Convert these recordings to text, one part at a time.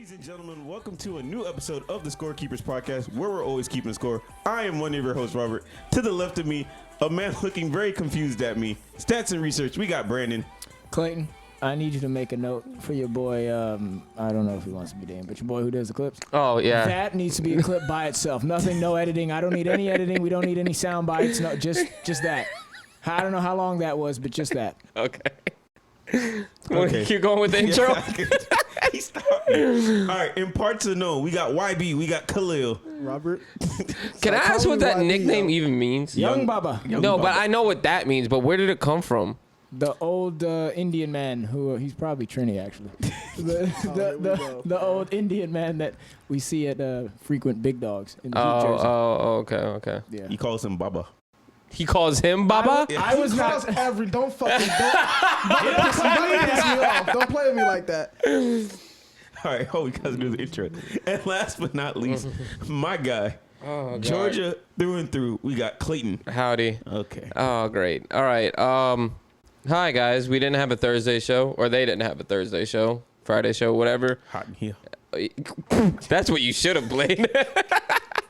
Ladies and gentlemen, welcome to a new episode of the ScoreKeepers podcast, where we're always keeping score. I am one of your hosts, Robert. To the left of me, a man looking very confused at me. Stats and research, we got Brandon. Clayton, I need you to make a note for your boy, I don't know if he wants to be named, but your boy who does the clips. Oh, yeah. That needs to be a clip by itself. Nothing, no editing. I don't need any editing. We don't need any sound bites. No, just that. I don't know how long that was, but just that. Okay. Keep going with the intro. He stopped me. All right, in parts unknown, we got YB, we got Khalil. Robert. Can I ask what that nickname even means? Young Baba. No, but I know what that means, but where did it come from? The old Indian man who he's probably Trini actually. The old Indian man that we see at frequent big dogs in New Jersey. Okay. Yeah. He calls him Baba. He calls him Baba? I was not. Don't play with me like that. All right, we got to do the intro. And last but not least, my guy, Georgia through and through, we got Clayton. Howdy. Okay. Oh, great. All right. Hi, guys. We didn't have a Thursday show, or they didn't have a Thursday show, Friday show, whatever. Hot in here. That's what you should have blamed.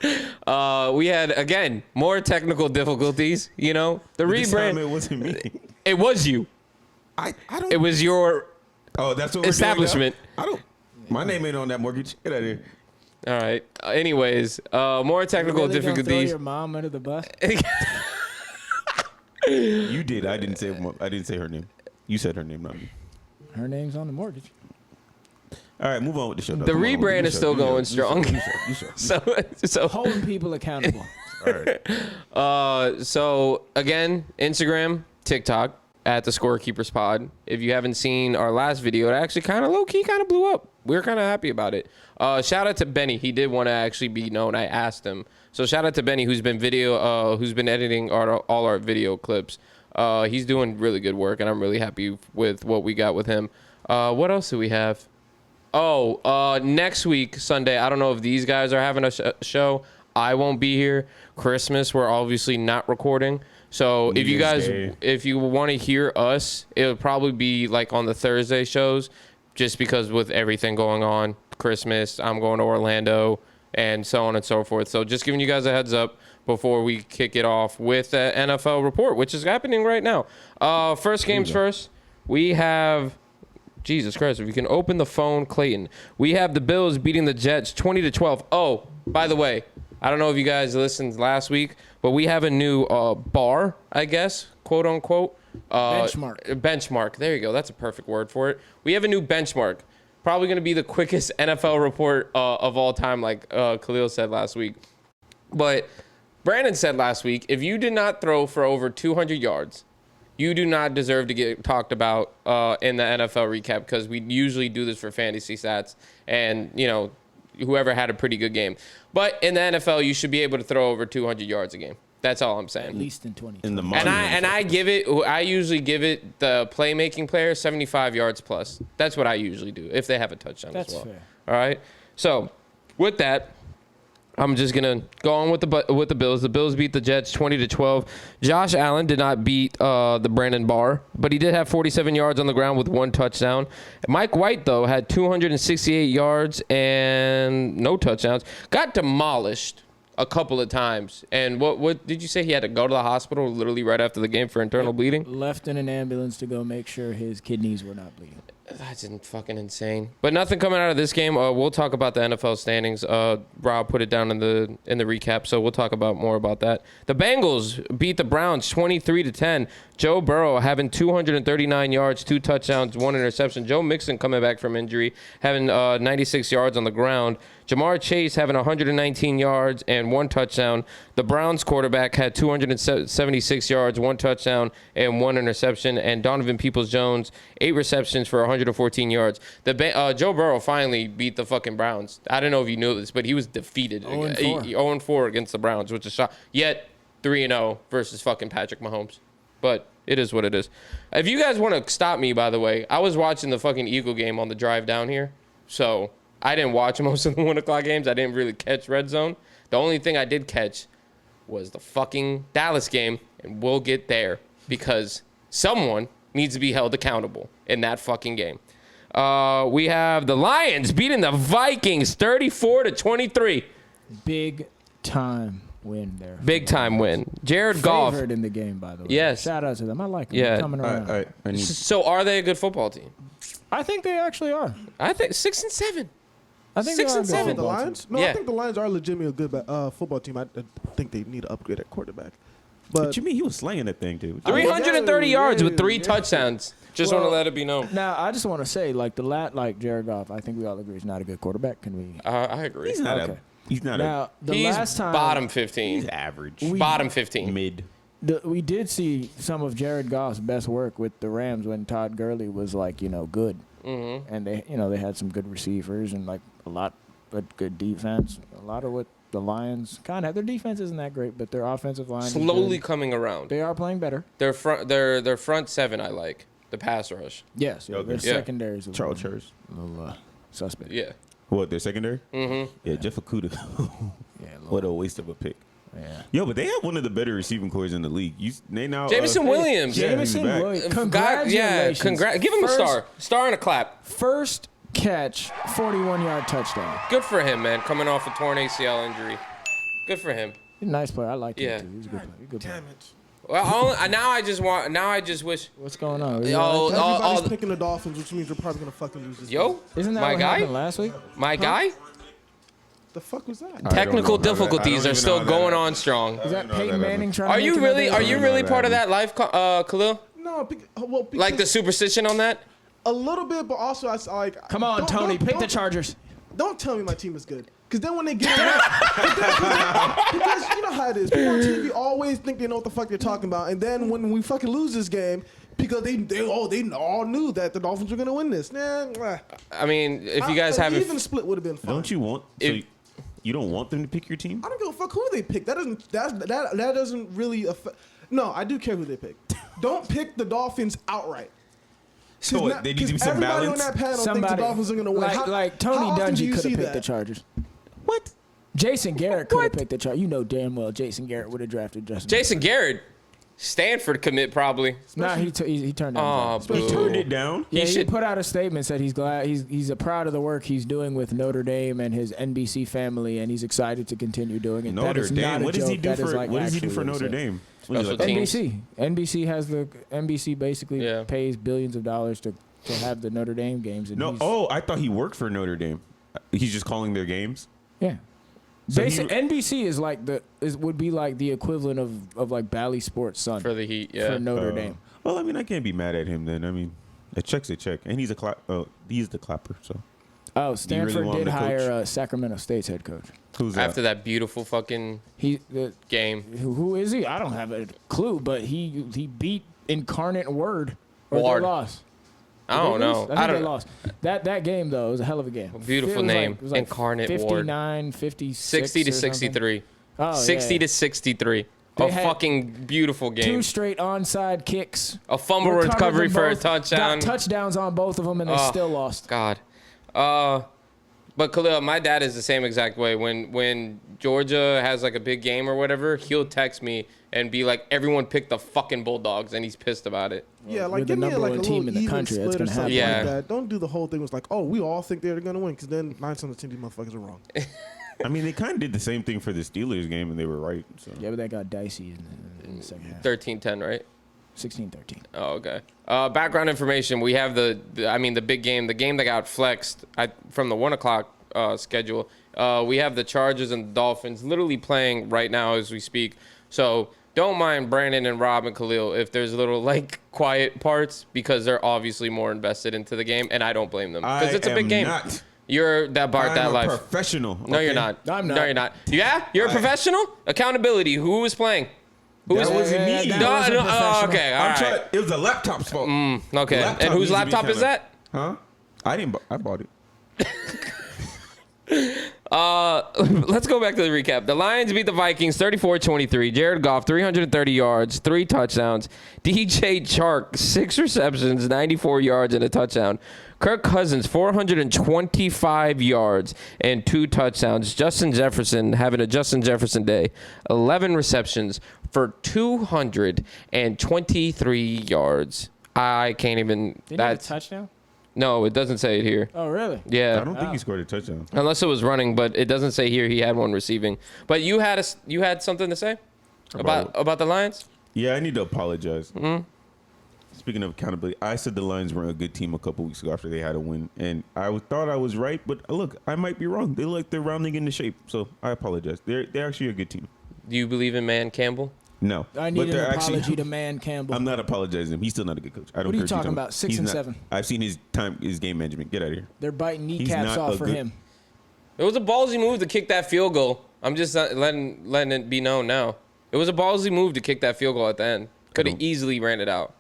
We had, again, more technical difficulties, you know. The rebrand. It wasn't me. It was you. I don't. It was your That's what we're establishment. doing now? I don't. My name ain't on that mortgage. Get out of here. All right. Anyways, more technical really difficulties. Throw your mom under the bus. You did. I didn't say her name. You said her name, not me. Her name's on the mortgage. All right, move on with the show. The rebrand is still going strong. So Holding people accountable. all right. So again, Instagram, TikTok at the ScoreKeepers Pod. If you haven't seen our last video, it actually kind of low key kind of blew up. We're kind of happy about it. Shout out to Benny. He did want to actually be known. I asked him. So shout out to Benny, who's been editing all our video clips. He's doing really good work, and I'm really happy with what we got with him. What else do we have? Next week, Sunday, I don't know if these guys are having a show. I won't be here. Christmas, we're obviously not recording. So if you want to hear us, it'll probably be like on the Thursday shows, just because with everything going on, Christmas, I'm going to Orlando, and so on and so forth. So just giving you guys a heads up before we kick it off with the NFL report, which is happening right now. First games first, we have... Jesus Christ, if you can open the phone, Clayton. We have the Bills beating the Jets 20-12. Oh, by the way, I don't know if you guys listened last week, but we have a new bar, I guess, quote unquote. Benchmark. There you go. That's a perfect word for it. We have a new benchmark. Probably going to be the quickest NFL report of all time, like Khalil said last week. But Brandon said last week, if you did not throw for over 200 yards, you do not deserve to get talked about in the NFL recap, because we usually do this for fantasy stats and, you know, whoever had a pretty good game. But in the NFL, you should be able to throw over 200 yards a game. That's all I'm saying. At least in 20. I usually give it the playmaking player 75 yards plus. That's what I usually do if they have a touchdown as well. That's fair. All right. So with that, I'm just going to go on with the Bills. The Bills beat the Jets 20-12. Josh Allen did not beat the Brandon Barr, but he did have 47 yards on the ground with 1 touchdown. Mike White, though, had 268 yards and no touchdowns. Got demolished a couple of times. And what did you say? He had to go to the hospital literally right after the game for internal bleeding? Left in an ambulance to go make sure his kidneys were not bleeding. That's fucking insane. But nothing coming out of this game. We'll talk about the NFL standings. Rob put it down in the recap, so we'll talk about more about that. The Bengals beat the Browns 23-10. Joe Burrow having 239 yards, 2 touchdowns, 1 interception. Joe Mixon coming back from injury, having 96 yards on the ground. Jamar Chase having 119 yards and 1 touchdown. The Browns quarterback had 276 yards, 1 touchdown, and 1 interception. And Donovan Peoples-Jones, 8 receptions for 114 yards. Joe Burrow finally beat the fucking Browns. I don't know if you knew this, but he was defeated. 0-4 against the Browns, which is shot. Yet 3-0 versus fucking Patrick Mahomes. But it is what it is. If you guys want to stop me, by the way, I was watching the fucking Eagle game on the drive down here. So I didn't watch most of the 1 o'clock games. I didn't really catch Red Zone. The only thing I did catch was the fucking Dallas game, and we'll get there because someone needs to be held accountable in that fucking game. We have the Lions beating the Vikings 34-23. Big time win there. Big time win. Jared Goff. Favored in the game, by the way. Yes. Shout out to them. I like them. Yeah. They're coming around. All right, I need. So are they a good football team? I think they actually are. I think 6-7. I think 6 they are and a good 7. The football team. Lions? No, Yeah. I think the Lions are legitimately a good football team. I think they need to upgrade at quarterback. What But you mean he was slaying that thing, dude? 330 yeah, yards with yeah, 3 yeah. touchdowns. Just want to let it be known. Now, I just want to say, like Jared Goff, I think we all agree is not a good quarterback. Can we? I agree. He's not Okay. a. He's not Now, the He's last time bottom He's 15. average. Bottom 15. Mid. we did see some of Jared Goff's best work with the Rams when Todd Gurley was like, good. Mm-hmm. And they had some good receivers and like a lot of good defense. A lot of what the Lions kind of their defense isn't that great, but their offensive line is Slowly good. coming around. They are playing better. Their front seven I like. The pass rush. Yes, Okay. their Yeah. secondary is a Charles little, Church. little suspect. Yeah. What, their secondary? Mm-hmm. Yeah, Jeff Okuda. Yeah, What a waste of a pick. yeah. Yo, but they have one of the better receiving cores in the league. They now Jameson Williams. Yeah, Jameson he's back. Williams. Congratulations. Congratulations. Give him First- a star. Star and a clap. First catch, 41-yard touchdown. Good for him, man. Coming off a torn ACL injury. Good for him. He's a nice player. I like Yeah. him too. He's a good player. He's a good player. damn it. Well, now I just wish. What's going on? Everybody's picking the Dolphins, which means we're probably going to fucking lose this game. Yo, Isn't that my what guy? happened last week? My guy? The fuck was that? I don't Technical know how that- I difficulties don't are even still know how going that on strong. Is that know Peyton that Manning trying Are to you make really another- are you really part of that life, Khalil? No, because Like the superstition on that? a little bit, but also I like. Come on, Tony. Pick the Chargers. Don't tell me my team is good. Because then when they get it up, because you know how it is. People on TV always think they know what the fuck they're talking about. And then when we fucking lose this game, because they all knew that the Dolphins were going to win this. Nah. I mean, if you guys haven't, Even split would have been fine. Don't you want? If- You don't want them to pick your team? I don't give a fuck who they pick. That doesn't really affect. No, I do care who they pick. Don't pick the Dolphins outright. So what, they need to be some everybody balance? on that panel thinks the Somebody Dolphins are going to win. like how Tony often do Dungy you could see have picked that? the Chargers. What? Jason Garrett could have picked the Chargers. You know damn well Jason Garrett would have drafted Justin. Jason Garrett, Stanford commit probably. Nah, he turned down. Oh, his offer. He boo. turned it down. Yeah, He he should- put out a statement said he's glad he's proud of the work he's doing with Notre Dame and his NBC family, and he's excited to continue doing it. That Notre is not Dame. a What does he joke. do That is for? like What does he do actually for what he Notre said. Dame? What is he, Special like, teams. NBC has NBC basically Yeah. pays billions of dollars to have the Notre Dame games. And No. he's- Oh, I thought he worked for Notre Dame. He's just calling their games. yeah. So NBC is like would be like the equivalent of like Bally Sports Sun For the Heat, yeah. for Notre Dame. Well, I mean, I can't be mad at him then. I mean, a check's a check, and he's a clap. Oh, he's the clapper. So Oh, really Stanford want him did to coach? hire Sacramento State's head coach. who's that? After that beautiful fucking game. Who is he? I don't have a clue, but he beat Incarnate Word. Or Ward. they lost. I Did don't they lose? know. I think I they don't. lost. That game though was a hell of a game. Beautiful It was name. it was Incarnate Ward. 59, 56 60 to or something. 63. Oh, 60 yeah. to 63. They A had fucking beautiful game. Two straight onside kicks. A fumble Recovered recovery them for a both, touchdown. Got touchdowns on both of them, and they Oh. still lost. God. But Khalil, my dad is the same exact way. When Georgia has like a big game or whatever, he'll text me and be like, "Everyone pick the fucking Bulldogs," and he's pissed about it. Yeah, You're like the give me number like a one little team in the even country, that's split or gonna something happen. Yeah. like that. Don't do the whole thing was like, oh, we all think they're gonna win, because then 9 times out of 10 these motherfuckers are wrong. I mean, they kind of did the same thing for the Steelers game, and they were right. So. Yeah, but that got dicey in the second half. 13-10, right? 16-13. Oh, okay. Background information. We have the big game, the game that got flexed from the 1 o'clock schedule. We have the Chargers and the Dolphins literally playing right now as we speak. So don't mind Brandon and Rob and Khalil if there's little like quiet parts, because they're obviously more invested into the game, and I don't blame them because it's a big game. Not. You're that Bart I'm that a life. professional. No, okay? you're not. I'm not. No, you're not. Yeah, you're a professional. Accountability. Who was playing? Who was? That wasn't me. that No, wasn't no, professional. okay, all I'm right. trying. It was the laptop's fault. Okay, Laptop and whose needs to be laptop is kinda- that? Huh? I didn't. I bought it. Let's go back to the recap. The Lions beat the Vikings 34-23. Jared Goff, 330 yards, 3 touchdowns. DJ Chark, 6 receptions, 94 yards, and a touchdown. Kirk Cousins, 425 yards and 2 touchdowns. Justin Jefferson having a Justin Jefferson day. 11 receptions for 223 yards. I can't even. Did he have a That's touchdown? No, it doesn't say it here. Oh, really? Yeah. I don't think he scored a touchdown. Unless it was running, but it doesn't say here he had one receiving. But you had something to say about the Lions? Yeah, I need to apologize. Mm-hmm. Speaking of accountability, I said the Lions were a good team a couple weeks ago after they had a win, and I thought I was right, but look, I might be wrong. They look like they're rounding into shape, so I apologize. They're actually a good team. Do you believe in Man Campbell? No, I need an apology to Man Campbell. I'm not apologizing. He's still not a good coach. I don't. What are you care talking about? 6 and 7. I've seen his game management. Get out of here. They're biting kneecaps off for him. It was a ballsy move to kick that field goal. I'm just letting it be known now. It was a ballsy move to kick that field goal at the end. Could have easily ran it out.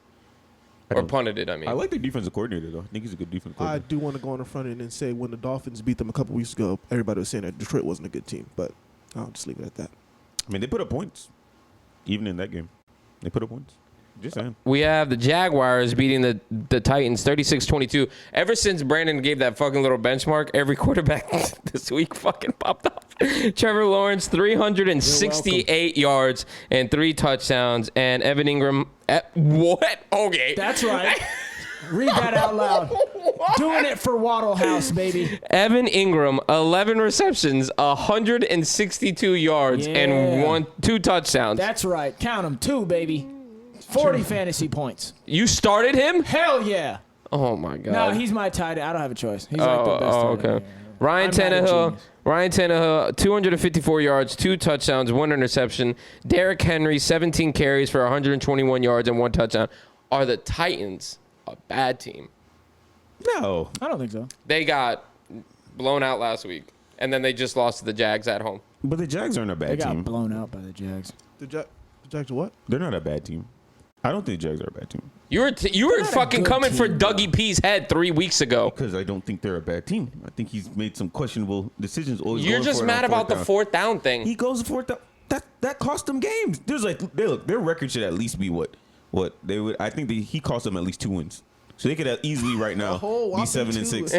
Or punted it, I mean. I like the defensive coordinator, though. I think he's a good defensive coordinator. I do want to go on the front end and say when the Dolphins beat them a couple weeks ago, everybody was saying that Detroit wasn't a good team, but I'll just leave it at that. I mean, they put up points, even in that game. They put up points. Just saying. We have the Jaguars beating the Titans 36-22. Ever since Brandon gave that fucking little benchmark, every quarterback this week fucking popped off. Trevor Lawrence, 368 yards and 3 touchdowns. And Evan Ingram, what? Okay. That's right. Read that out loud. Doing it for Waddle House, baby. Evan Ingram, 11 receptions, 162 yards, and 2 touchdowns. That's right. Count them, 2, baby. 40 fantasy points. You started him? Hell yeah. Oh, my God. No, he's my tight end. I don't have a choice. He's like the best tight end. Okay. Ryan Tannehill, 254 yards, 2 touchdowns, 1 interception. Derrick Henry, 17 carries for 121 yards and 1 touchdown. Are the Titans a bad team? No. I don't think so. They got blown out last week, and then they just lost to the Jags at home. But the Jags aren't a bad They team. got blown out by the Jags. The Jags are what? They're not a bad team. I don't think the Jags are a bad team. You were fucking coming for Dougie P's head 3 weeks ago. Because I don't think they're a bad team. I think he's made some questionable decisions. You're just mad about the 4th down thing. He goes for 4th down. That cost them games. There's their record should at least be what they would. I think he cost them at least 2 wins. So they could easily right now be 7-6.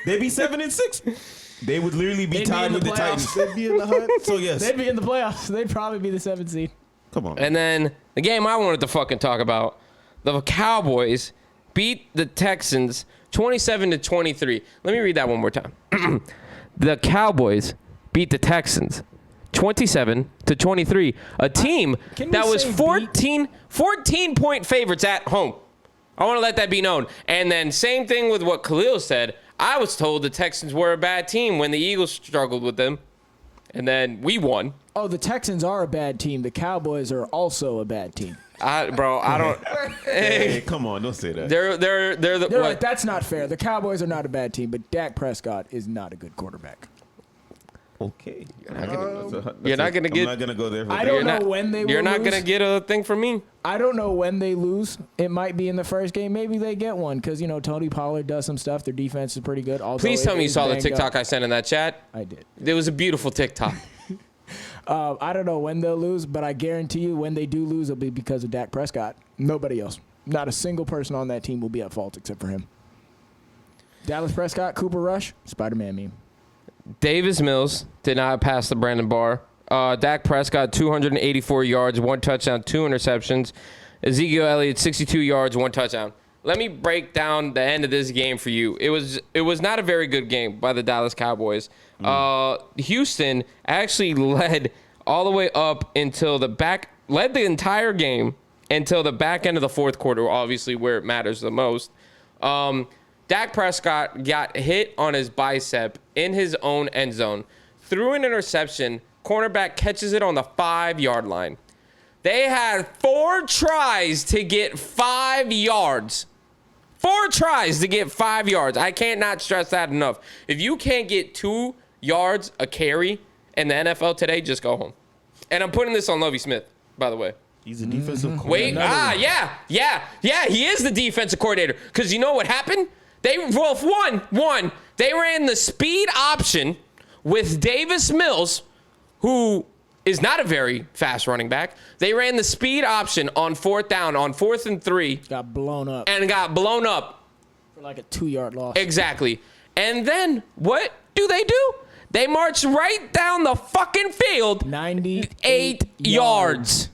They'd be 7-6. They would literally be tied with the Titans. They'd be in the hunt. So yes, They'd be in the playoffs. They'd probably be the 7th seed. Come on. And then the game I wanted to fucking talk about, the Cowboys beat the Texans 27-23. Let me read that one more time. The Cowboys beat the Texans 27-23. A team that was 14-point favorites at home. I want to let that be known. And then same thing with what Khalil said. I was told the Texans were a bad team when the Eagles struggled with them. And then we won. Oh, the Texans are a bad team. The Cowboys are also a bad team. I don't. Hey, come on, don't say that. They're the. They're right. That's not fair. The Cowboys are not a bad team, but Dak Prescott is not a good quarterback. Okay. You're not gonna get. I'm not gonna go there. I don't know when they will You're not lose. gonna get a thing from me. I don't know when they lose. It might be in the first game. Maybe they get one because Tony Pollard does some stuff. Their defense is pretty good. Please tell me you saw the TikTok I sent in that chat. I did. It was a beautiful TikTok. I don't know when they'll lose, but I guarantee you when they do lose, it'll be because of Dak Prescott. Nobody else. Not a single person on that team will be at fault except for him. Dallas Prescott, Cooper Rush, Spider-Man meme. Davis Mills did not pass the Brandon Barr. Dak Prescott, 284 yards, 1 touchdown, 2 interceptions. Ezekiel Elliott, 62 yards, 1 touchdown. Let me break down the end of this game for you. It was not a very good game by the Dallas Cowboys. Houston actually led all the way up until led the entire game until the back end of the 4th quarter, obviously where it matters the most. Dak Prescott got hit on his bicep in his own end zone, threw an interception, cornerback catches it on the 5-yard line. They had 4 tries to get 5 yards. 4 tries to get 5 yards. I can't not stress that enough. If you can't get 2 yards a carry in the NFL today, just go home. And I'm putting this on Lovie Smith, by the way. He's a defensive Wait, coordinator. yeah, he is the defensive coordinator. Because you know what happened? They ran the speed option with Davis Mills, who is not a very fast running back. They ran the speed option on 4th down, on 4th and 3. Got blown up. And got blown up. For like a 2-yard loss. Exactly. And then what do? They march right down the fucking field 98 yards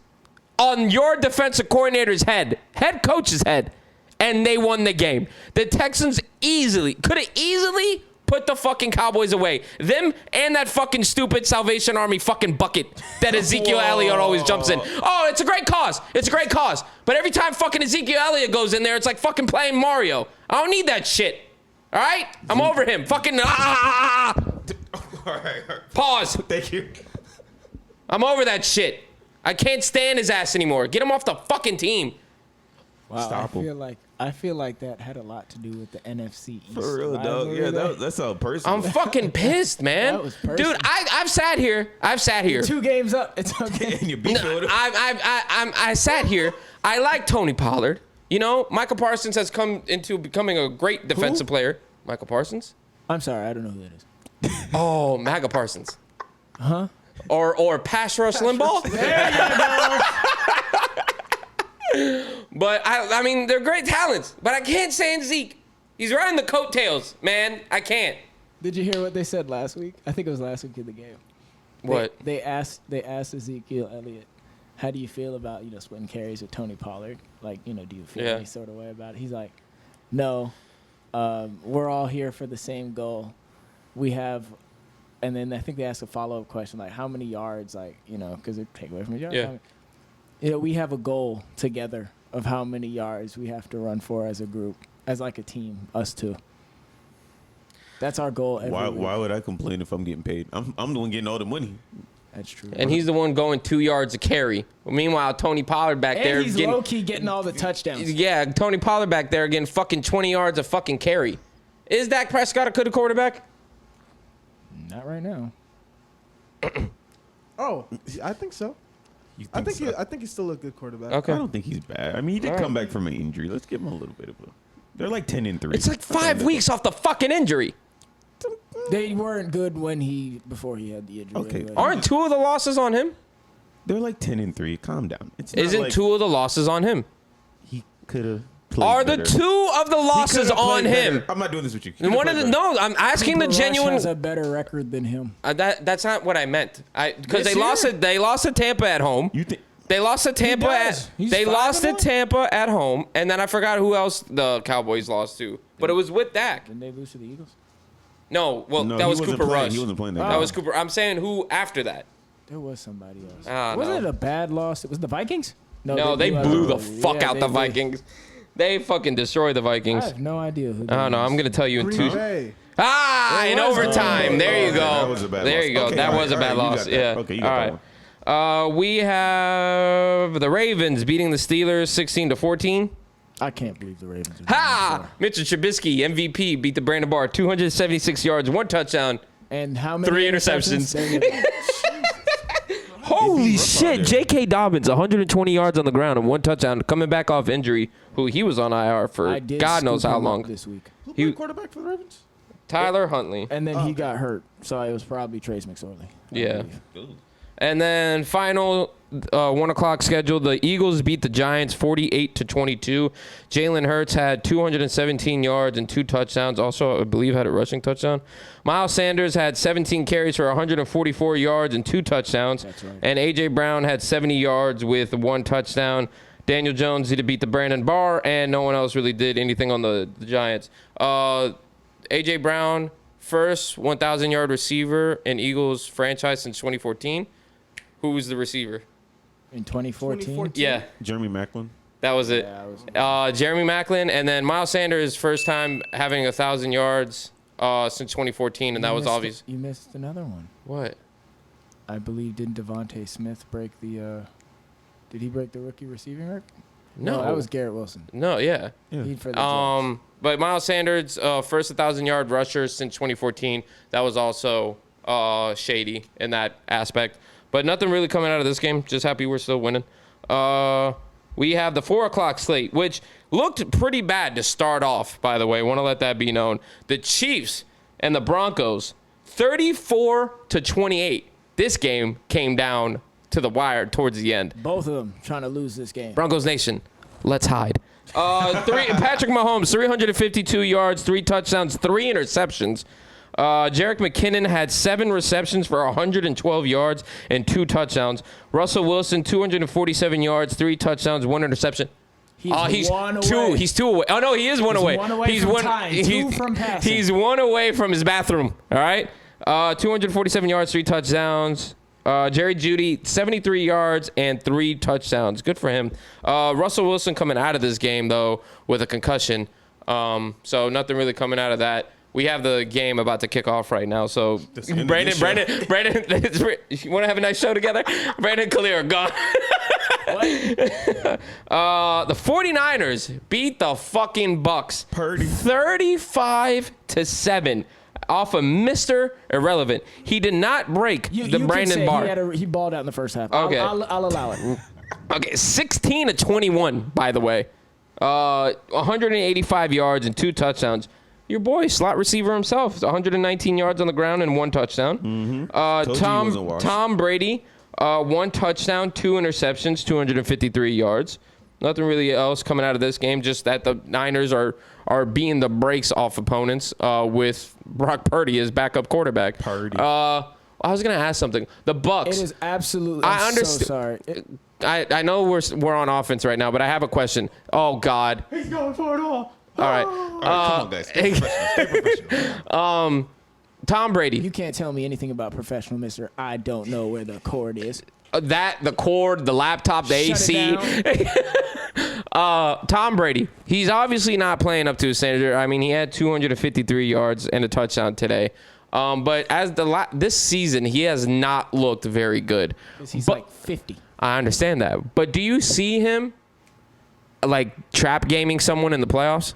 on your defensive coordinator's head coach's head. and they won the game. The Texans could have easily put the fucking Cowboys away. Them and that fucking stupid Salvation Army fucking bucket that Ezekiel Elliott always jumps in. Oh, it's a great cause. It's a great cause. But every time fucking Ezekiel Elliott goes in there, it's like fucking playing Mario. I don't need that shit. All right? I'm over him. Fucking All right. Pause. Thank you. I'm over that shit. I can't stand his ass anymore. Get him off the fucking team. Wow, Stop him. I feel like that had a lot to do with the NFC East. For real, dog. Yeah, that's all personal. I'm fucking pissed, man. That was personal. Dude, I've sat here. 2 games up. It's okay. And you're beefing with him. I sat here. I like Tony Pollard. You know, Michael Parsons has come into becoming a great defensive player. Michael Parsons? I'm sorry, I don't know who that is. Oh, MAGA Parsons. Huh? Or Pass Rush Limbaugh? There you go. But, I mean, they're great talents. But I can't stand Zeke. He's riding the coattails, man. I can't. Did you hear what they said last week? I think it was last week in the game. What? They asked Ezekiel Elliott, how do you feel about, splitting carries with Tony Pollard? Like, do you feel any sort of way about it? He's like, no, we're all here for the same goal. We have, and then I think they asked a follow-up question, like, how many yards, because they take away from each other. Yeah. We have a goal together of how many yards we have to run for as a group, as like a team, us two. That's our goal every week. Why would I complain if I'm getting paid? I'm the one getting all the money. That's true. And he's the one going 2 yards a carry. Well, meanwhile, Tony Pollard back there. And he's low-key getting all the touchdowns. Yeah, Tony Pollard back there getting fucking 20 yards a fucking carry. Is Dak Prescott a good quarterback? Not right now. Oh, I think so. I think he's still a good quarterback. Okay. I don't think he's bad. I mean, he did come back from an injury. Let's give him a little bit of a. They're like 10-3. It's like 5 weeks off the fucking injury. They weren't good before he had the injury. Okay. But Aren't 2 of the losses on him? They're like 10-3. Calm down. It's not Isn't like 2 of the losses on him? he could have played Are better. the 2 of the losses on him? I'm not doing this with you. And one of the I'm asking the Cooper Rush genuine. has a better record than him. That's not what I meant. Because This they lost year? it. They lost to Tampa at home. You think? They lost to Tampa does. He's They 5-0? lost to Tampa at home, and then I forgot who else the Cowboys lost to. But it was with Dak. Didn't they lose to the Eagles? No, well, No, that he was wasn't Cooper playing. Rush. He wasn't playing that That game. was Cooper. I'm saying who after that. There was somebody else. Ah, Wasn't no. it a bad loss? It was the Vikings? No, they blew the fuck out they the did. Vikings. They fucking destroyed the I Vikings. have no idea who. I don't know. I'm gonna tell you in Green 2. Bay. In overtime. There you go. That was a bad there loss. you go. Okay, that all was a right, bad all right, you loss. got that. Yeah. Okay, you got all that right. one. We have the Ravens beating the Steelers 16-14. I can't believe the Ravens. Ha! Mitchell Trubisky, MVP, beat the Brandon Barr, 276 yards, 1 touchdown. And how many 3 interceptions. There you go. Holy Russ shit! out there. J.K. Dobbins, 120 yards on the ground and 1 touchdown, coming back off injury. Who he was on IR for I did God knows scoop how him up long. this week. Who He- played quarterback for the Ravens? Tyler Huntley. And then he got hurt, so it was probably Trace McSorley. I Yeah. believe. And then final 1 o'clock schedule. The Eagles beat the Giants 48-22. Jalen Hurts had 217 yards and 2 touchdowns. Also, I believe had a rushing touchdown. Miles Sanders had 17 carries for 144 yards and 2 touchdowns. That's right. And A.J. Brown had 70 yards with 1 touchdown. Daniel Jones did beat the Brandon Barr, and no one else really did anything on the Giants. A.J. Brown, first 1,000-yard receiver in Eagles franchise since 2014. Who was the receiver? In 2014. 2014. Yeah, Jeremy Maclin. that was it. Yeah, it was- Jeremy Maclin, and then Miles Sanders, first time having 1,000 yards since 2014, and that was obvious. You missed another one. What? I believe didn't Devontae Smith break the? Did he break the rookie receiving record? No, that was Garrett Wilson. No, yeah. Yeah. He for the Jets. But Miles Sanders, first 1,000-yard rusher since 2014. That was also shady in that aspect. But nothing really coming out of this game. Just happy we're still winning. We have the 4 o'clock slate, which looked pretty bad to start off, by the way. Want to let that be known. The Chiefs and the Broncos, 34-28. This game came down to the wire towards the end. Both of them trying to lose this game. Broncos Nation, let's hide. Patrick Mahomes, 352 yards, 3 touchdowns, 3 interceptions. Jerick McKinnon had 7 receptions for 112 yards and 2 touchdowns. Russell Wilson, 247 yards, 3 touchdowns, 1 interception. He's one two. away. He's 2 away. Oh no, he is one away. He's from tying, 2 from passing. He's 1 away from his bathroom. All right. 247 yards, 3 touchdowns. Jerry Jeudy, 73 yards and 3 touchdowns. Good for him. Russell Wilson coming out of this game though with a concussion. So nothing really coming out of that. We have the game about to kick off right now. So Brandon, you want to have a nice show together? Brandon Kalir, gone. The 49ers beat the fucking Bucks. 35-7 off of Mr. Irrelevant. He did not break the Brandon bar. He balled out in the first half. Okay. I'll allow it. Okay, 16-21, by the way. 185 yards and 2 touchdowns. Your boy, slot receiver himself, 119 yards on the ground and 1 touchdown. Tom Brady, 1 touchdown, 2 interceptions, 253 yards. Nothing really else coming out of this game, just that the Niners are beating the brakes off opponents with Brock Purdy as backup quarterback. I was going to ask something. The Bucks. It is absolutely. I'm so sorry. I know we're on offense right now, but I have a question. Oh, God. He's going for it all. All right. Come on, guys. Stay professional. Tom Brady. You can't tell me anything about professional, mister. I don't know where the cord is. The cord, the laptop, the AC. Tom Brady. He's obviously not playing up to his standard. I mean, he had 253 yards and a touchdown today. But as this season, he has not looked very good. He's like 50. I understand that. But do you see him like trap gaming someone in the playoffs?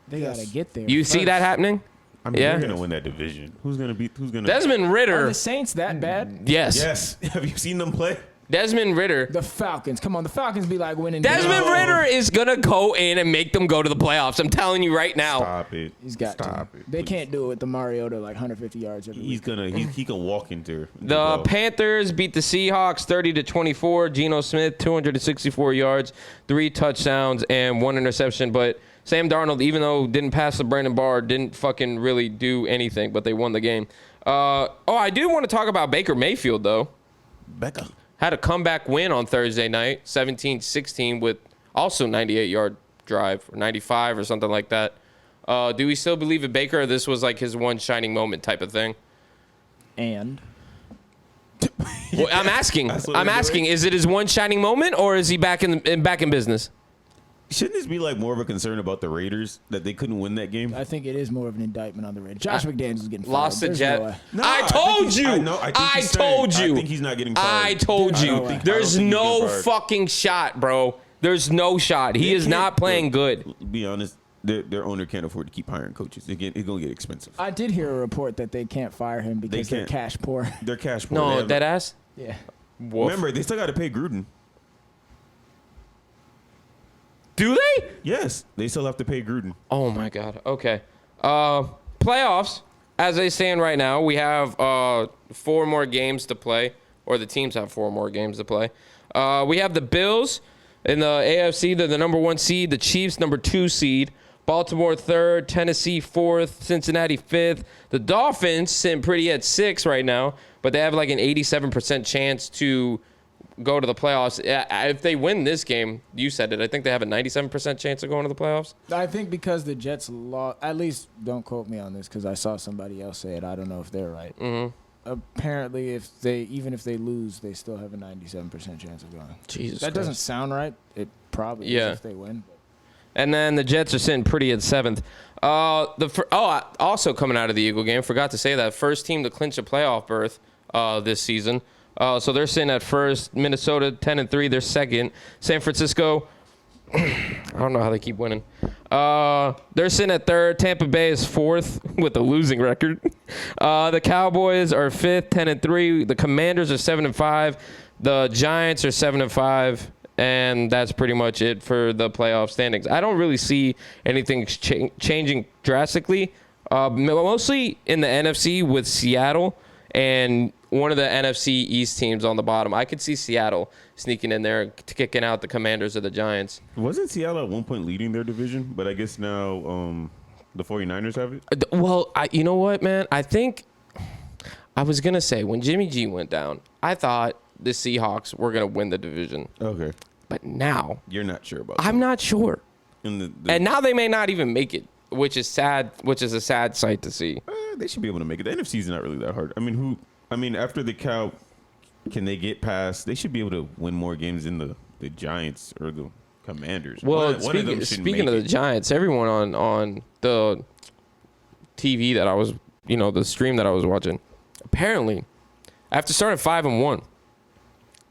They got to get there. You see that happening? I mean, they're going to win that division. Who's going to? Desmond Ridder. Are the Saints that bad? Yes. Yes. Have you seen them play? Desmond Ridder. The Falcons. Come on, the Falcons be like winning. Desmond Ridder is going to go in and make them go to the playoffs. I'm telling you right now. Stop it. He's got Stop to. it. They can't do it with the Mariota like 150 yards every week. He can walk into The Panthers beat the Seahawks 30-24. Geno Smith 264 yards, 3 touchdowns and 1 interception. But Sam Darnold, even though didn't pass the Brandon Barr, didn't fucking really do anything. But they won the game. I do want to talk about Baker Mayfield though. Becca had a comeback win on Thursday night, 17-16 with also 98-yard drive, or 95 or something like that. Do we still believe in Baker, or this was like his one shining moment type of thing? And? Well, I'm asking, is it his one shining moment, or is he back in business? Shouldn't this be like more of a concern about the Raiders that they couldn't win that game? I think it is more of an indictment on the Raiders. Josh McDaniels is getting fired. Lost the Jet. No, I told you. I told you. I think he's not getting fired. I told you. There's no fucking shot, bro. There's no shot. He is not playing good. Be honest, their owner can't afford to keep hiring coaches. It's going to get expensive. I did hear a report that they can't fire him because they're cash poor. They're cash poor. No, dead ass? Yeah. Woof. Remember, they still got to pay Gruden. Do they? Yes, they still have to pay Gruden. Oh my God. Okay. Playoffs, as they stand right now, we have 4 more games to play, or the teams have 4 more games to play. We have the Bills in the AFC. They're the number 1 seed. The Chiefs, number 2 seed. Baltimore 3rd. Tennessee 4th. Cincinnati 5th. The Dolphins sitting pretty at 6 right now, but they have like an 87% chance to go to the playoffs. If they win this game, you said it, I think they have a 97% chance of going to the playoffs. I think because the Jets lost, at least don't quote me on this because I saw somebody else say it. I don't know if they're right. Mm-hmm. Apparently, even if they lose, they still have a 97% chance of going. Jesus That Christ. doesn't sound right. It probably is if they win. And then the Jets are sitting pretty at 7th. Also coming out of the Eagle game, forgot to say that, first team to clinch a playoff berth this season. So they're sitting at 1st. Minnesota 10-3. They're 2nd. San Francisco, I don't know how they keep winning. They're sitting at 3rd. Tampa Bay is 4th with a losing record. The Cowboys are 5th, 10-3. The Commanders are 7-5. The Giants are 7-5. And that's pretty much it for the playoff standings. I don't really see anything changing drastically. Mostly in the NFC with Seattle and one of the NFC East teams on the bottom. I could see Seattle sneaking in there, kicking out the Commanders or the Giants. Wasn't Seattle at one point leading their division? But I guess now the 49ers have it? Well, you know what, man? I think I was going to say when Jimmy G went down, I thought the Seahawks were going to win the division. Okay. But now You're not sure about I'm not sure. And And now they may not even make it, which is sad. Which is a sad sight to see. they should be able to make it. The NFC is not really that hard. I mean, after the Cow, can they get past? They should be able to win more games than the Giants or the Commanders. Well, One of them should speaking make of the Giants, everyone on the TV that I was, the stream that I was watching, apparently, after starting 5-1,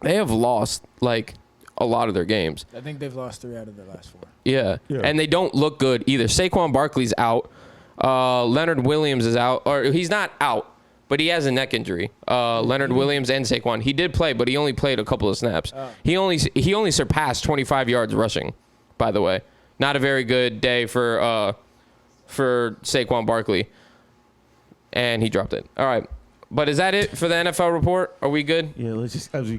they have lost like a lot of their games. I think they've lost 3 out of their last 4. Yeah. Yeah. And they don't look good either. Saquon Barkley's out. Leonard Williams is out. Or he's not out, but he has a neck injury. Leonard Williams and Saquon. He did play, but he only played a couple of snaps. Oh. He only surpassed 25 yards rushing, by the way. Not a very good day for Saquon Barkley. And he dropped it. All right. But is that it for the NFL report? Are we good? Yeah, let's just we're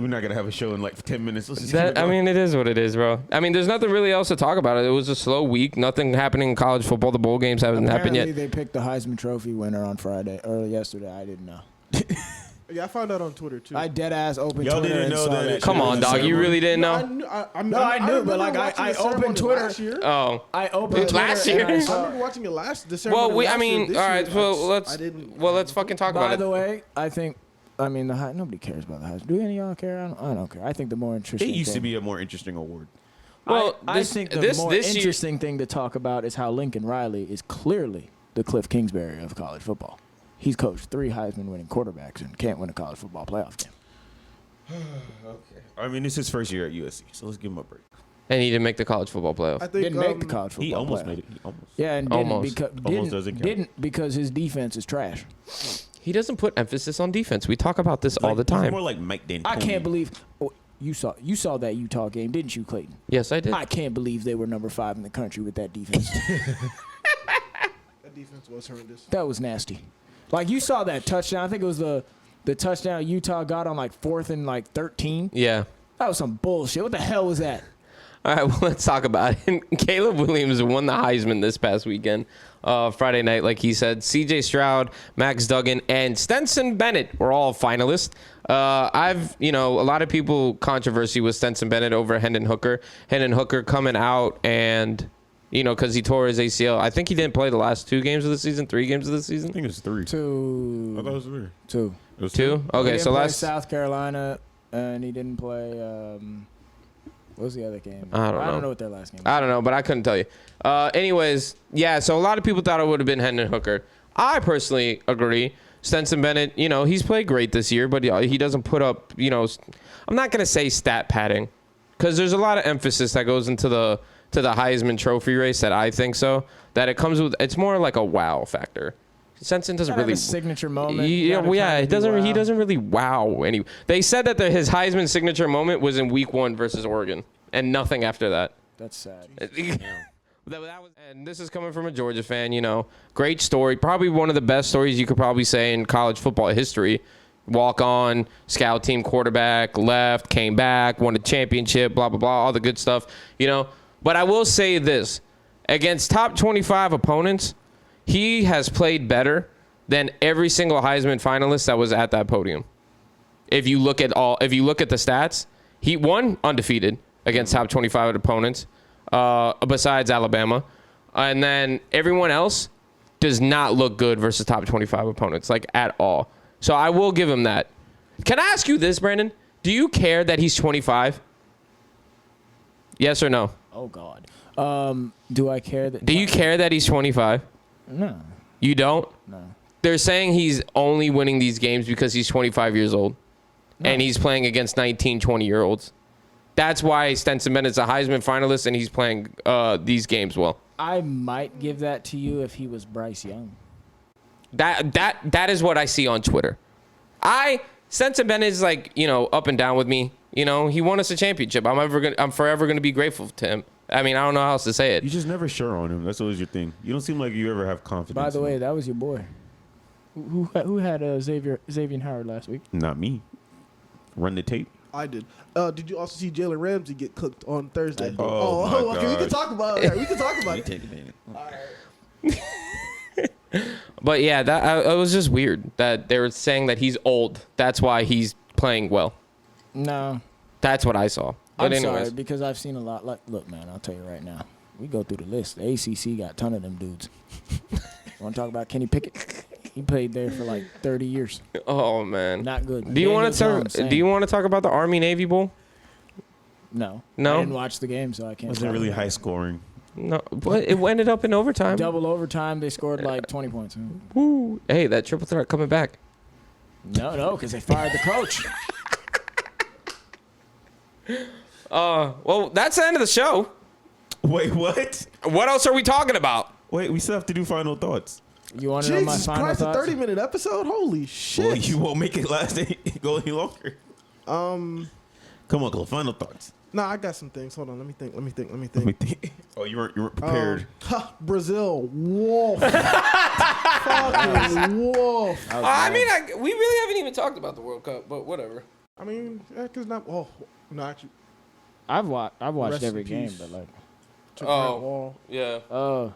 not gonna have a show in like 10 minutes. Let's just I mean, it is what it is, bro. I mean, there's nothing really else to talk about. It was a slow week. Nothing happening in college football. The bowl games haven't happened Apparently, yet. they picked the Heisman Trophy winner on Friday or yesterday. I didn't know. Yeah, I found out on Twitter too. I dead ass opened Y'all Twitter didn't and know saw that that. it- Come on, dog. You really didn't know? I knew, but, like, I opened Twitter. last year. Oh. I opened Last Twitter year? and I I saw- remember watching it the Well, ceremony last year. This year, let's fucking talk about By it. the way, nobody cares about the Heisman. Do any of y'all care? I don't care. I think the more interesting. It used to thing- be a more interesting award. Well, I think the this more year, interesting thing to talk about is how Lincoln Riley is clearly the Cliff Kingsbury of college football. He's coached 3 Heisman-winning quarterbacks and can't win a college football playoff game. Okay. I mean, it's his first year at USC, so let's give him a break. and he didn't make the college football playoff. I think Didn't make the college football He almost playoff. made it. He almost. Yeah, and Almost. Doesn't count. didn't because his defense is trash. He doesn't put emphasis on defense. We talk about this all the He's time. more like Mike D'Antoni. I can't believe you saw that Utah game, didn't you, Clayton? Yes, I did. I can't believe they were number 5 in the country with that defense. that defense was horrendous. That was nasty. Like, you saw that touchdown. I think it was the touchdown Utah got on like 4th and like 13. Yeah. That was some bullshit. What the hell was that? All right, well, let's talk about it. Caleb Williams won the Heisman this past weekend, Friday night, like he said. C.J. Stroud, Max Duggan, and Stetson Bennett were all finalists. A lot of people controversy with Stetson Bennett over Hendon Hooker. Hendon Hooker coming out and, because he tore his ACL. I think he didn't play the last 2 games of the season, 3 games of the season. I think it was 3. 2. I thought it was 3. 2. It was 2? He Okay, didn't so play last. South Carolina, and he didn't play. What was the other game? I don't I know. don't know what their last game was. I don't know, but I couldn't tell you. Anyways, yeah, so a lot of people thought it would have been Hendon Hooker. I personally agree. Stetson Bennett, he's played great this year, but he doesn't put up, I'm not going to say stat padding because there's a lot of emphasis that goes into the Heisman Trophy race that I think so, that it comes with, it's more like a wow factor. Stetson doesn't Gotta have really a signature moment. Yeah, Gotta kinda he be doesn't. He wow. doesn't really wow any. They said that his Heisman signature moment was in Week 1 versus Oregon, and nothing after that. That's sad. And this is coming from a Georgia fan. Great story. Probably one of the best stories you could probably say in college football history. Walk on, scout team quarterback, left, came back, won a championship, blah blah blah, all the good stuff. But I will say this: against top 25 opponents, he has played better than every single Heisman finalist that was at that podium. If you look at the stats, he won undefeated against top 25 opponents, besides Alabama, and then everyone else does not look good versus top 25 opponents, like at all. So I will give him that. Can I ask you this, Brandon? Do you care that he's 25? Yes or no? Oh God. Do I care that? Do you care that he's 25? No. You don't? No. They're saying he's only winning these games because he's 25 years old. No. And he's playing against 19, 20-year-olds. That's why Stetson Bennett's a Heisman finalist and he's playing these games well. I might give that to you if he was Bryce Young. That is what I see on Twitter. Stetson Bennett is like, up and down with me. He won us a championship. I'm forever gonna be grateful to him. I mean, I don't know how else to say it. You just never sure on him. That's always your thing. You don't seem like you ever have confidence. By the in way, him. that was your boy. Who had Xavier Howard last week? Not me. Run the tape. I did. Did you also see Jalen Ramsey get cooked on Thursday? I did. Oh, my okay. We can gosh. talk about it. We can talk about it. Take it. But yeah, it was just weird that they were saying that he's old. That's why he's playing well. No. That's what I saw. But I'm anyways. sorry because I've seen a lot. Like, look, man, I'll tell you right now. We go through the list. The ACC got a ton of them dudes. Want to talk about Kenny Pickett? He played there for like 30 years. Oh man, Not good. Do you want Daniel to Jones, do you want to talk about the Army Navy Bowl? No. No? I didn't watch the game, so I can't. Wasn't talk really about high it. scoring. No, but it ended up in overtime. Double overtime. They scored like 20 points. Woo. Hey, that triple threat coming back. No, because they fired the coach. Well, that's the end of the show. Wait, what? What else are we talking about? Wait, we still have to do final thoughts. You want to know my Jesus final Christ, a thoughts? 30-minute episode? Holy shit. Well, you won't make it last go any longer. Um, Come on, Cole. Final thoughts. nah, I got some things. Hold on, let me think. Let me think. Oh, you weren't prepared. Brazil, wolf. Fucking wolf. I mean, we really haven't even talked about the World Cup, but whatever. I mean, cause not. Oh, no, actually. I've watched Rest every in game, peace. but like, to Oh. Grant Wall. Yeah.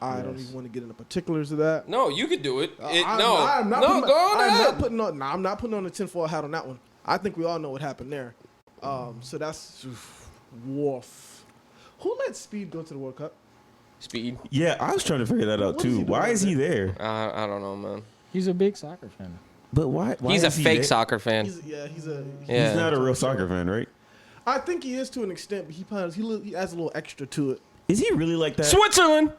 I don't even want to get into particulars of that. No, you could do it. I'm no, not no, putting, go on I'm ahead. not putting on. Nah, I'm not putting on a tinfoil hat on that one. I think we all know what happened there. So that's wolf. Who let Speed go to the World Cup? Speed. Yeah, I was trying to figure that out What is too. he doing Why out is he there? I don't know, man. he's a big soccer fan. But why He's a is he fake there? soccer fan. He's Yeah. He's not a real soccer fan, right? I think he is to an extent, but he adds a little extra to it. Is he really like that? Switzerland.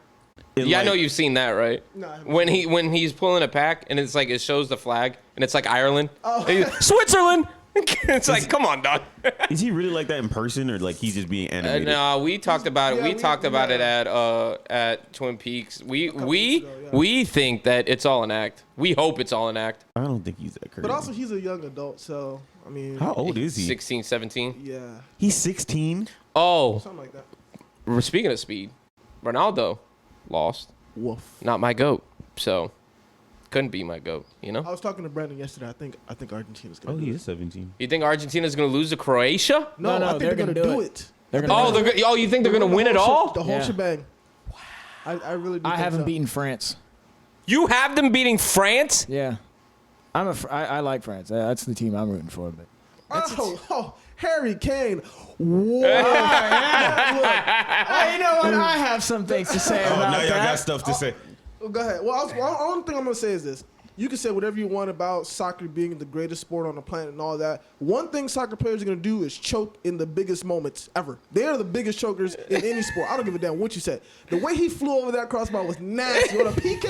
In, Yeah, I like- know you've seen that, right? No, I haven't When seen when he's pulling a pack and it's like it shows the flag and it's like Ireland. Oh. And he's, Switzerland. It's like, come on, dog. Is he really like that in person, or like he's just being animated? No, we talked about it. yeah, We talked about it yeah. at Twin Peaks. We weeks ago, yeah. we think that it's all an act. We hope it's all an act. I don't think he's that crazy. But also, he's a young adult, so I mean, how old is he? 16, 17. yeah, He's 16. Oh, something like that. speaking of speed, Ronaldo lost. Woof. Not my GOAT. So couldn't be my GOAT, you know? I was talking to Brandon yesterday. I think Argentina's gonna. Oh, do he it. is 17. You think Argentina's going to lose to Croatia? No, No, I think they're they're gonna gonna do do it. They're gonna Oh, you think they're going to win it all? The whole Yeah. shebang. I really. Do I think haven't so. beaten France. You have them beating France? Yeah, I like France. That's the team I'm rooting for. But Oh, Harry Kane. Whoa. oh, you know what? I have some things to say Oh, about now y'all got that. stuff to say. Go ahead. Well, the only thing I'm gonna say is this: you can say whatever you want about soccer being the greatest sport on the planet and all that. One thing soccer players are gonna do is choke in the biggest moments ever. They are the biggest chokers in any sport. I don't give a damn what you said. The way he flew over that crossbar was nasty. What a PK!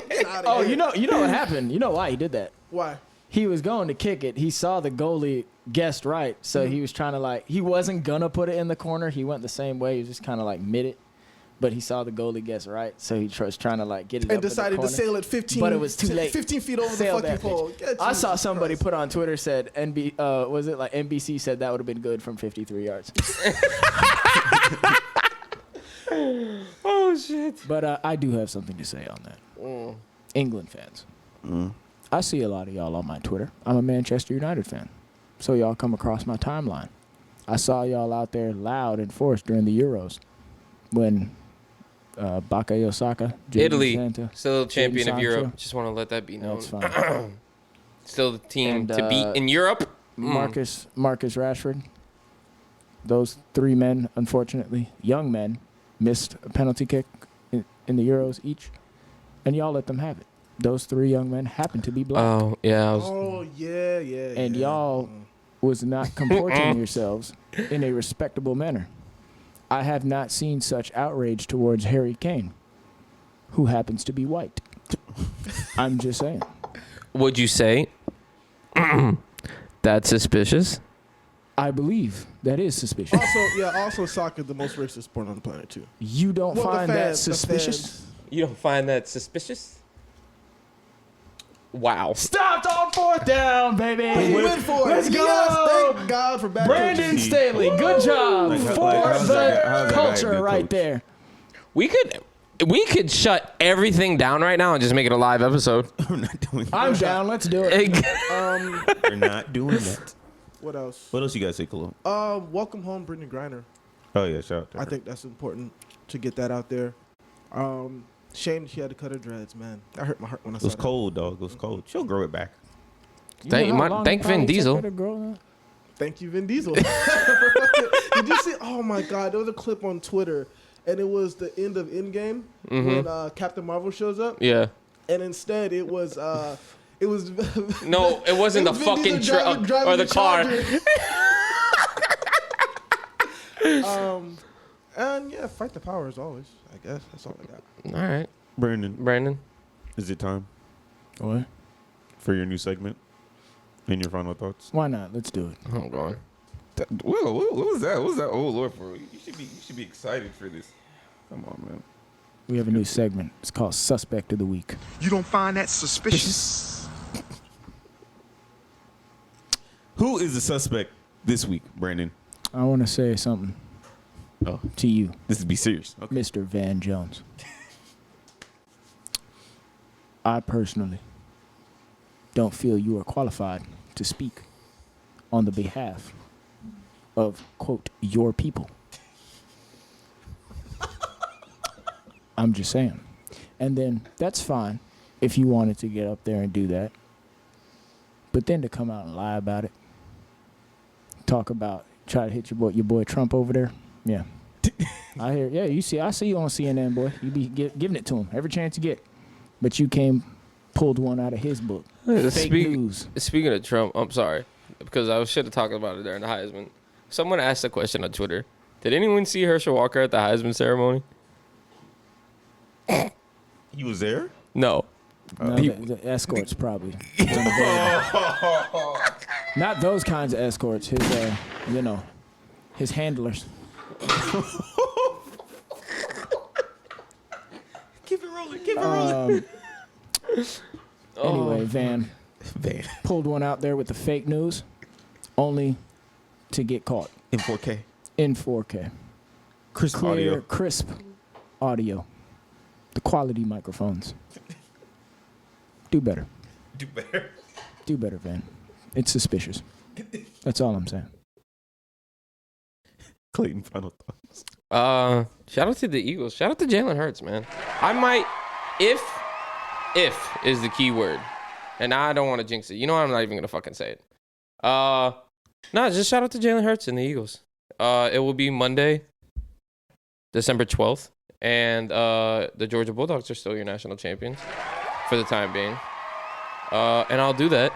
Get out of Oh, here. you know what happened? You know why he did that? Why? He was going to kick it. He saw the goalie guessed right, so he was trying to he wasn't gonna put it in the corner. He went the same way. He was just kind of mid it, but he saw the goalie guess right, so he was trying to get it And up in decided the to corner. sail it 15. But it was too late. 15 feet over Sailed the that fucking pole. bitch. I saw somebody put on Twitter said was it NBC said that would have been good from 53 yards. Oh, shit. But I do have something to say on that. England fans. I see a lot of y'all on my Twitter. I'm a Manchester United fan. So y'all come across my timeline. I saw y'all out there loud and forced during the Euros when Bakayo Saka, Jadon Italy, Sancho, still champion of Sancho. Europe. Just want to let that be known. That's fine. Still the team And, to beat in Europe. Marcus Rashford. Those three men, unfortunately, young men, missed a penalty kick in the Euros each, and y'all let them have it. Those three young men happen to be black. Oh, yeah. Oh yeah. And yeah. y'all was not comporting yourselves in a respectable manner. I have not seen such outrage towards Harry Kane, who happens to be white. I'm just saying. Would you say that's suspicious? I believe that is suspicious. Also soccer the most racist sport on the planet too. You don't Well, the find that fans- the suspicious? fans. You don't find that suspicious? Wow. Stopped on fourth down, baby. We went for it. Let's go. Yes, thank God for back Brandon coaches. Staley, good job Like, for how's the that guy a culture good right coach? there. We could shut everything down right now and just make it a live episode. We're not doing that. I'm down. Let's do it. We're not doing that. What else? What else you guys say, Cologne? Welcome home, Brittany Griner. Oh, yeah, shout out to her. I think that's important to get that out there. Shame she had to cut her dreads, man. That hurt my heart when I It saw was that. cold, dog. It was cold. She'll grow it back. Thank know how long thank it Vin probably took Diesel. her to grow that? Thank you, Vin Diesel. Did you see? Oh my God, there was a clip on Twitter, and it was the end of Endgame when Captain Marvel shows up. Yeah. And instead, it was. No, it wasn't the fucking truck or the car. And yeah, fight the power as always. I guess that's all I got. All right, Brandon, is it time What? for your new segment and your final thoughts? Why not? Let's do it. I'm going. Well, what was that? What was that? Oh Lord, for you should be excited for this. Come on, man. We have a new segment. It's called Suspect of the Week. You don't find that suspicious? Who is the suspect this week, Brandon? I want to say something to you, This is be serious. Okay. Mr. Van Jones. I personally don't feel you are qualified to speak on the behalf of, quote, your people. I'm just saying. And then that's fine if you wanted to get up there and do that. But then to come out and lie about it, try to hit your boy Trump over there. Yeah. I hear. Yeah, I see you on CNN, boy. You be giving it to him every chance you get. But you pulled one out of his book. Fake news. Speaking of Trump, I'm sorry because I should have talked about it during the Heisman. Someone asked a question on Twitter. Did anyone see Herschel Walker at the Heisman ceremony? He was there? No. No, the escorts probably. Not those kinds of escorts. His, his handlers. Keep it rolling. Anyway, Van pulled one out there with the fake news, only to get caught In 4K. in 4K. Crisp Clear, audio. crisp audio. The quality microphones. Do better. Do better, Van. It's suspicious. That's all I'm saying. Clayton, final thoughts. Shout out to the Eagles. Shout out to Jalen Hurts, man. I might, if is the key word, and I don't want to jinx it. You know I'm not even gonna fucking say it. No, just shout out to Jalen Hurts and the Eagles. It will be Monday, December 12th, and the Georgia Bulldogs are still your national champions for the time being. And I'll do that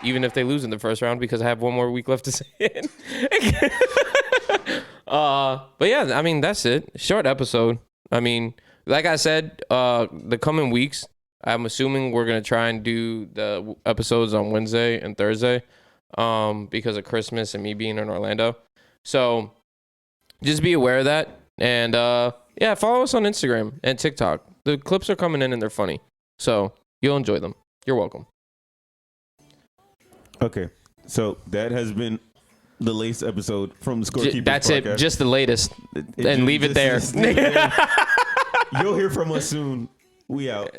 even if they lose in the first round because I have one more week left to say it. But yeah, I mean, that's it. Short episode. I mean, like I said, the coming weeks, I'm assuming we're going to try and do the episodes on Wednesday and Thursday because of Christmas and me being in Orlando. So just be aware of that. And yeah, follow us on Instagram and TikTok. The clips are coming in and they're funny. So you'll enjoy them. You're welcome. Okay. So that has been the latest episode from the ScoreKeepers That's podcast. it. Just the latest. And leave it there. You'll hear from us soon. We out.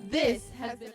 This has been